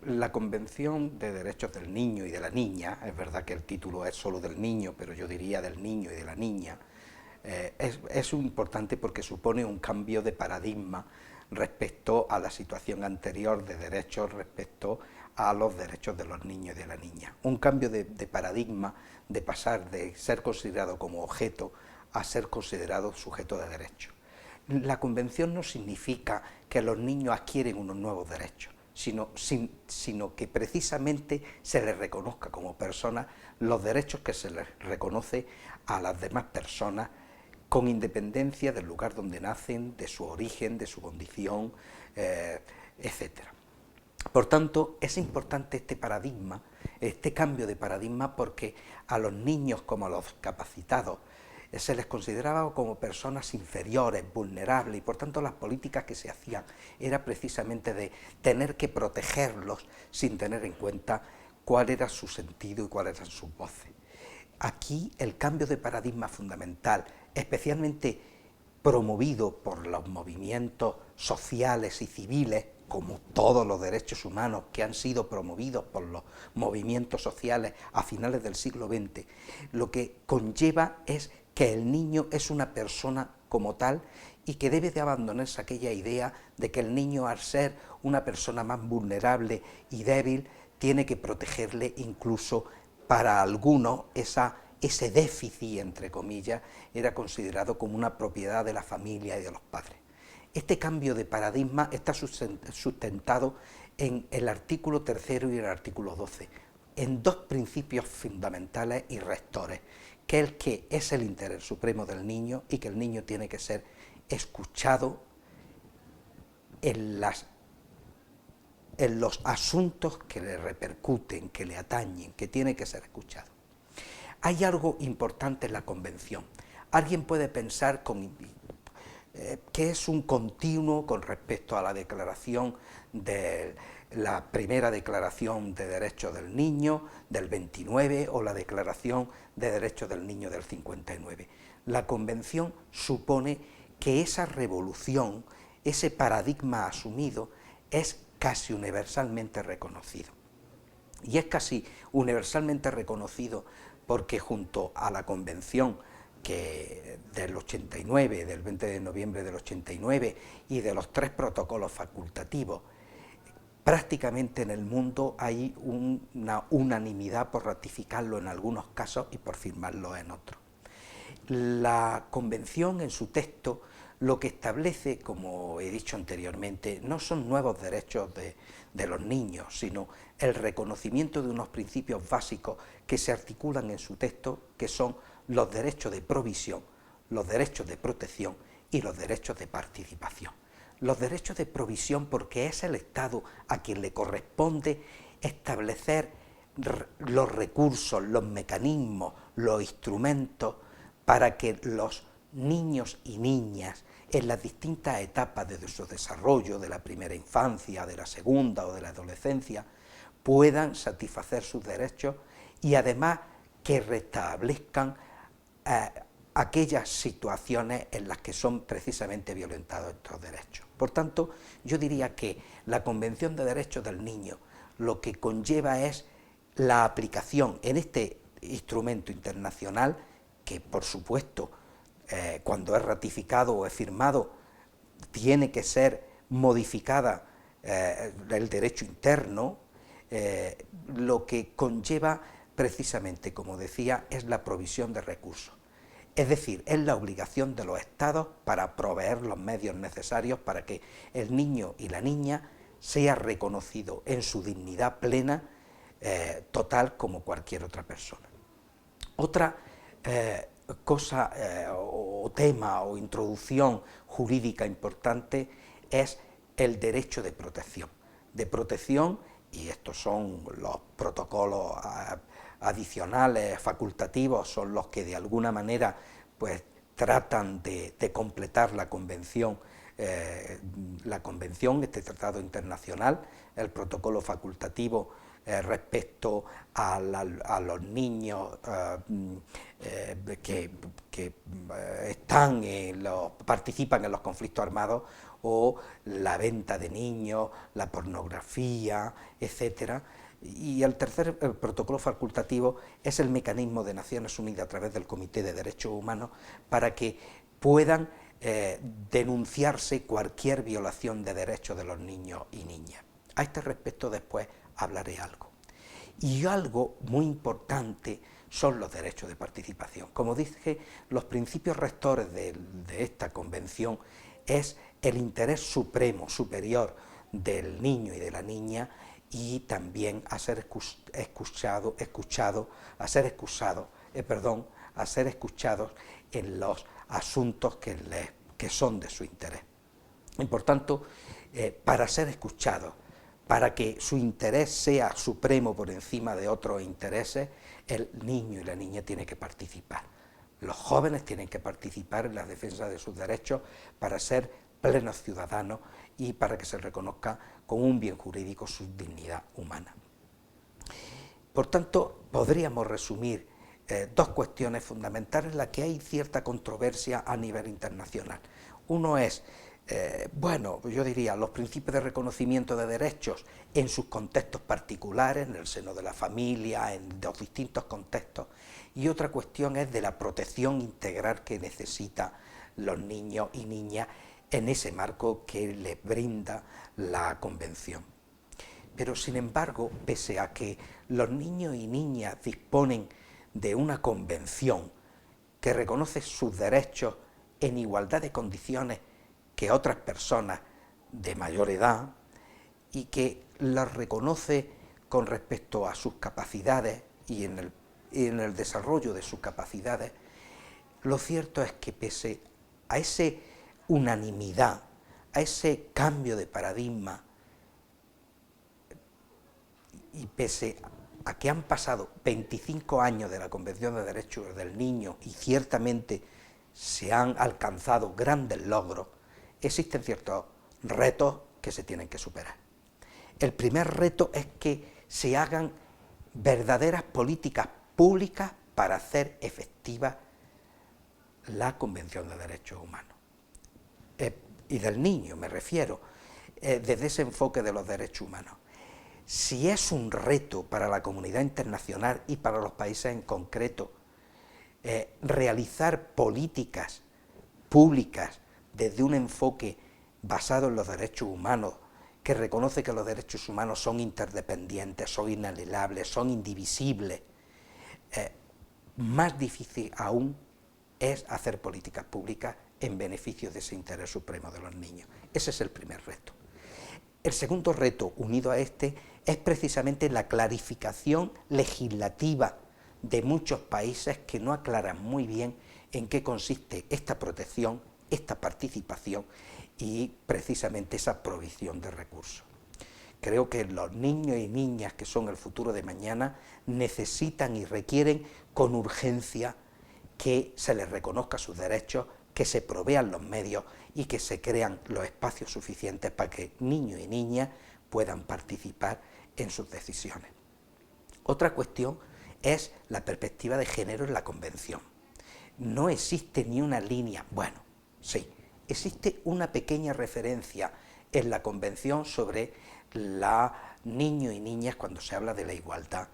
La Convención de Derechos del Niño y de la Niña, es verdad que el título es solo del niño, pero yo diría del niño y de la niña, es importante porque supone un cambio de paradigma respecto a la situación anterior de derechos respecto a los derechos de los niños y de la niña. Un cambio de paradigma de pasar de ser considerado como objeto a ser considerado sujeto de derechos. La Convención no significa que los niños adquieren unos nuevos derechos, sino que precisamente se les reconozca como personas los derechos que se les reconoce a las demás personas con independencia del lugar donde nacen, de su origen, de su condición, etc. Por tanto, es importante este paradigma, este cambio de paradigma, porque a los niños como a los discapacitados se les consideraba como personas inferiores, vulnerables, y por tanto las políticas que se hacían era precisamente de tener que protegerlos sin tener en cuenta cuál era su sentido y cuáles eran sus voces. Aquí el cambio de paradigma fundamental, especialmente promovido por los movimientos sociales y civiles, como todos los derechos humanos que han sido promovidos por los movimientos sociales a finales del siglo XX, lo que conlleva es que el niño es una persona como tal y que debe de abandonarse aquella idea de que el niño, al ser una persona más vulnerable y débil, tiene que protegerle, incluso para algunos ese déficit, entre comillas, era considerado como una propiedad de la familia y de los padres. Este cambio de paradigma está sustentado en el artículo 3 y el artículo 12, en dos principios fundamentales y rectores, que es el que es el interés supremo del niño y que el niño tiene que ser escuchado en los asuntos que le repercuten, que le atañen, que tiene que ser escuchado. Hay algo importante en la Convención. Alguien puede pensar que es un continuo con respecto a la declaración de la primera Declaración de Derechos del Niño del 29 o la Declaración de Derechos del Niño del 59. La Convención supone que esa revolución, ese paradigma asumido, es casi universalmente reconocido. Y es casi universalmente reconocido porque junto a la Convención del 89, del 20 de noviembre del 89, y de los 3 protocolos facultativos, prácticamente en el mundo hay una unanimidad por ratificarlo en algunos casos y por firmarlo en otros. La Convención, en su texto, lo que establece, como he dicho anteriormente, no son nuevos derechos de los niños, sino el reconocimiento de unos principios básicos que se articulan en su texto, que son los derechos de provisión, los derechos de protección y los derechos de participación. Los derechos de provisión porque es el Estado a quien le corresponde establecer los recursos, los mecanismos, los instrumentos para que los niños y niñas en las distintas etapas de su desarrollo, de la primera infancia, de la segunda o de la adolescencia, puedan satisfacer sus derechos y además que restablezcan aquellas situaciones en las que son precisamente violentados estos derechos. Por tanto, yo diría que la Convención de Derechos del Niño lo que conlleva es la aplicación en este instrumento internacional, que por supuesto cuando es ratificado o es firmado tiene que ser modificada el derecho interno, lo que conlleva precisamente, como decía, es la provisión de recursos. Es decir, es la obligación de los Estados para proveer los medios necesarios para que el niño y la niña sea reconocido en su dignidad plena, total, como cualquier otra persona. Otra cosa o tema o introducción jurídica importante es el derecho de protección. Y estos son los protocolos adicionales, facultativos, son los que de alguna manera pues tratan de completar la convención, este tratado internacional, el protocolo facultativo respecto a los niños participan en los conflictos armados, o la venta de niños, la pornografía, etcétera. Y el tercer protocolo facultativo es el mecanismo de Naciones Unidas a través del Comité de Derechos Humanos para que puedan denunciarse cualquier violación de derechos de los niños y niñas. A este respecto después hablaré algo. Y algo muy importante son los derechos de participación. Como dije, los principios rectores de esta convención es el interés supremo, superior del niño y de la niña, y también a ser escuchados en los asuntos que son de su interés. Y por tanto, para ser escuchados, para que su interés sea supremo por encima de otros intereses, el niño y la niña tienen que participar. Los jóvenes tienen que participar en la defensa de sus derechos para ser plenos ciudadanos y para que se reconozca como un bien jurídico su dignidad humana. Por tanto, podríamos resumir dos cuestiones fundamentales en las que hay cierta controversia a nivel internacional. Uno es, yo diría, los principios de reconocimiento de derechos en sus contextos particulares, en el seno de la familia, en los distintos contextos, y otra cuestión es de la protección integral que necesitan los niños y niñas en ese marco que les brinda la Convención. Pero, sin embargo, pese a que los niños y niñas disponen de una Convención que reconoce sus derechos en igualdad de condiciones que otras personas de mayor edad y que los reconoce con respecto a sus capacidades y en el desarrollo de sus capacidades, lo cierto es que pese a esa unanimidad, a ese cambio de paradigma, y pese a que han pasado 25 años de la Convención de Derechos del Niño y ciertamente se han alcanzado grandes logros, existen ciertos retos que se tienen que superar. El primer reto es que se hagan verdaderas políticas públicas para hacer efectiva la Convención de Derechos Humanos. Y del niño me refiero, desde ese enfoque de los derechos humanos. Si es un reto para la comunidad internacional y para los países en concreto, realizar políticas públicas desde un enfoque basado en los derechos humanos, que reconoce que los derechos humanos son interdependientes, son inalienables, son indivisibles, más difícil aún es hacer políticas públicas en beneficio de ese interés supremo de los niños. Ese es el primer reto. El segundo reto, unido a este, es precisamente la clarificación legislativa de muchos países que no aclaran muy bien en qué consiste esta protección, esta participación y precisamente esa provisión de recursos. Creo que los niños y niñas que son el futuro de mañana necesitan y requieren con urgencia que se les reconozca sus derechos, que se provean los medios y que se crean los espacios suficientes para que niños y niñas puedan participar en sus decisiones. Otra cuestión es la perspectiva de género en la Convención. No existe ni una línea, bueno, sí, existe una pequeña referencia en la Convención sobre los niños y niñas cuando se habla de la igualdad,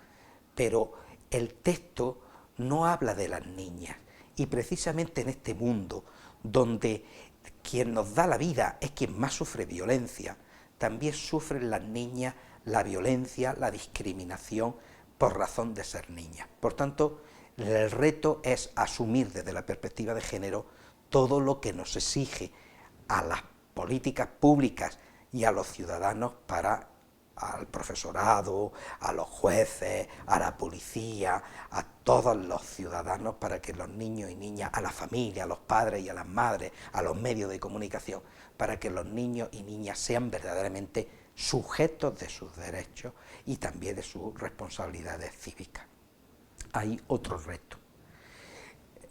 pero el texto no habla de las niñas, y precisamente en este mundo donde quien nos da la vida es quien más sufre violencia, también sufren las niñas la violencia, la discriminación por razón de ser niñas. Por tanto, el reto es asumir desde la perspectiva de género todo lo que nos exige a las políticas públicas y a los ciudadanos al profesorado, a los jueces, a la policía, a todos los ciudadanos, para que los niños y niñas, a la familia, a los padres y a las madres, a los medios de comunicación, para que los niños y niñas sean verdaderamente sujetos de sus derechos y también de sus responsabilidades cívicas. Hay otro reto.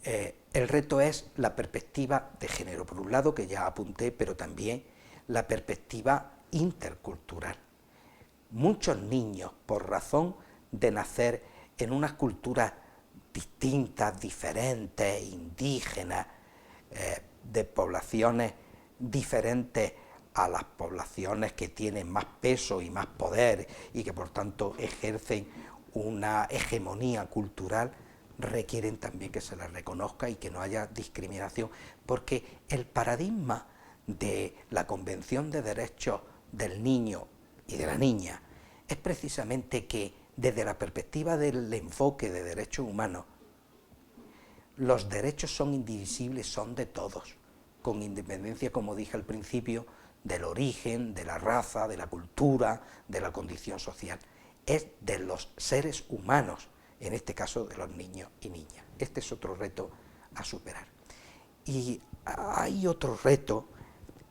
El reto es la perspectiva de género, por un lado, que ya apunté, pero también la perspectiva intercultural. Muchos niños, por razón de nacer en unas culturas distintas, diferentes, indígenas, de poblaciones diferentes a las poblaciones que tienen más peso y más poder y que por tanto ejercen una hegemonía cultural, requieren también que se les reconozca y que no haya discriminación, porque el paradigma de la Convención de Derechos del Niño y de la Niña es precisamente que desde la perspectiva del enfoque de derechos humanos, los derechos son indivisibles, son de todos, con independencia, como dije al principio, del origen, de la raza, de la cultura, de la condición social. Es de los seres humanos, en este caso de los niños y niñas. Este es otro reto a superar. Y hay otro reto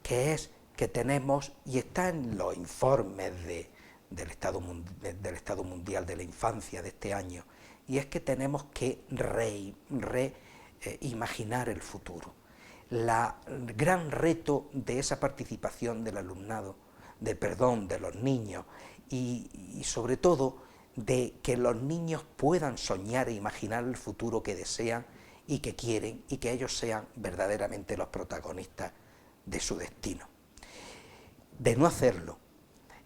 que es que tenemos, y está en los informes del Estado Mundial de la Infancia de este año, y es que tenemos que reimaginar el futuro. El gran reto de esa participación del alumnado, de los niños, y sobre todo de que los niños puedan soñar e imaginar el futuro que desean y que quieren, y que ellos sean verdaderamente los protagonistas de su destino. De no hacerlo,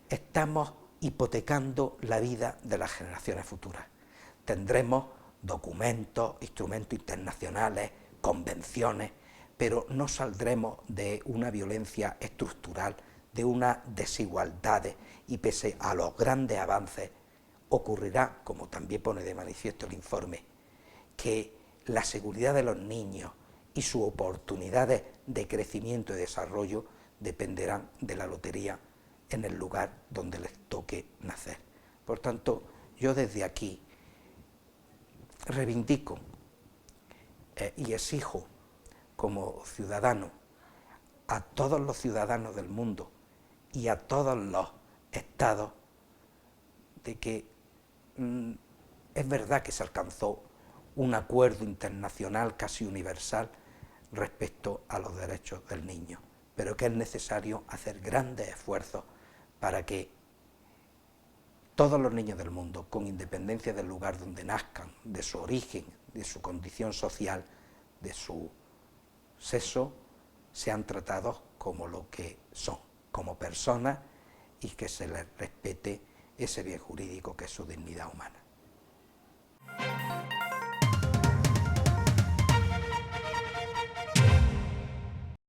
estamos hipotecando la vida de las generaciones futuras. Tendremos documentos, instrumentos internacionales, convenciones, pero no saldremos de una violencia estructural, de unas desigualdades, y pese a los grandes avances, ocurrirá, como también pone de manifiesto el informe, que la seguridad de los niños y sus oportunidades de crecimiento y desarrollo dependerán de la lotería en el lugar donde les toque nacer. Por tanto, yo desde aquí reivindico y exijo como ciudadano a todos los ciudadanos del mundo y a todos los estados de que es verdad que se alcanzó un acuerdo internacional casi universal respecto a los derechos del niño, pero que es necesario hacer grandes esfuerzos para que todos los niños del mundo, con independencia del lugar donde nazcan, de su origen, de su condición social, de su sexo, sean tratados como lo que son, como personas, y que se les respete ese bien jurídico que es su dignidad humana.